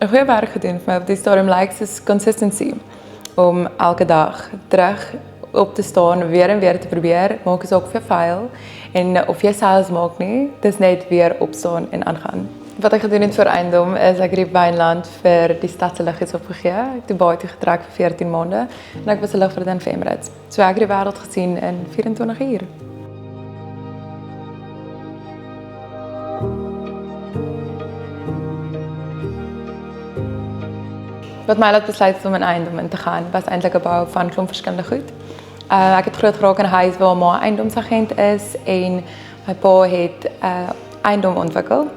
'n goeie werk gedoen vir my op die stadium lyk soos consistency. Om elke dag terug op te staan, weer en weer te probeer, maak is ook vir faal. En of jy selfs maak nie, dis net weer opstaan en aangaan. Wat ek gedoen het vir Eiendom is ek het die Wynland vir die Stadse Ligies opgegee. Ek het die baie toe getrek vir 14 maande en ek was 'n ligverdien vir Emirates. So ek het die wêreld gesien in 24 uur. Wat my laat besluit om in Eiendom in te gaan, was eintlik 'n bou van klomp verskillende goed. Ek het groot geraak in 'n huis waar ma eiendomsagent is en my pa het Eiendom ontwikkel.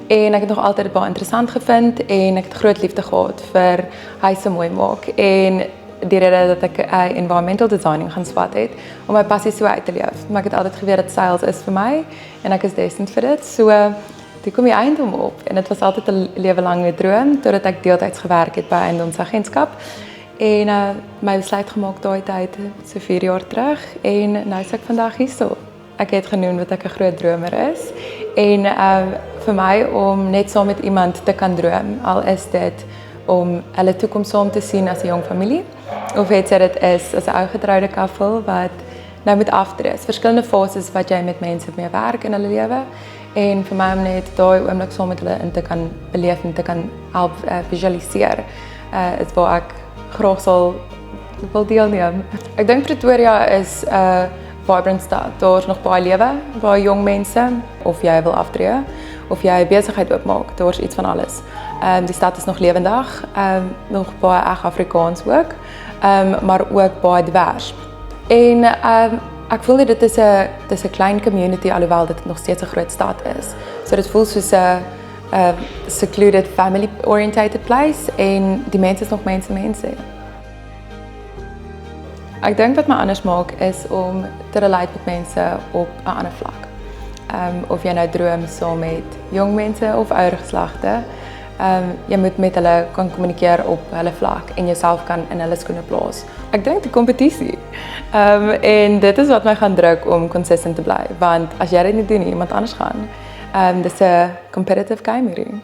En ek het nog altyd baie interessant gevind en ek het groot liefde gehad vir huise mooi maak en die rede dat ek environmental designing gaan swat het om my passie so uit te leef. Maar ek het altyd geweet dat sales is vir my en ek is destined vir dit. So toe kom die Eiendom op en dit was altyd 'n lewe lange droom totdat ek deeltyds gewerk het by eiendomsagentskap en my besluit gemaak daai tyd so 4 jaar terug en nou is ek vandag hierso. Ek het genoem dat ek 'n groot dromer is en vir my om net saam met iemand te kan droom, al is dit om hulle toekoms saam te sien as 'n jong familie of het sy dit is as 'n ou getroude koppel wat nou moet aftree. Verskillende fases wat jy met mense mee werk in hulle lewe en vir my om net daai oomblik saam met hulle in te kan beleef en te kan help visualiseer is waar ek graag sal wil deelneem. Ek dink Pretoria is vibrant stad. Daar's nog baie lewe, baie jong mense of jy wil aftree of jy besigheid oopmaak, daar's iets van alles. Die stad is nog lewendig, nog baie Afrikaans ook, maar ook baie divers. En ek voel nie dit is 'n klein community alhoewel dit nog steeds 'n groot stad is. So dit voel soos 'n secluded family oriented place en die mense is nog mense. Ek dink wat my anders maak is om te relate met mense op 'n ander vlak. Of jy nou droom saam met jong mense of ouer geslagte, jy moet met hulle kan kommunikeer op hulle vlak en jouself kan in hulle skoene plaas. Ek dink die kompetisie. En dit is wat my gaan druk om consistent te bly, want as jy dit nie doen nie, iemand anders gaan. Dis 'n competitive game hierdie.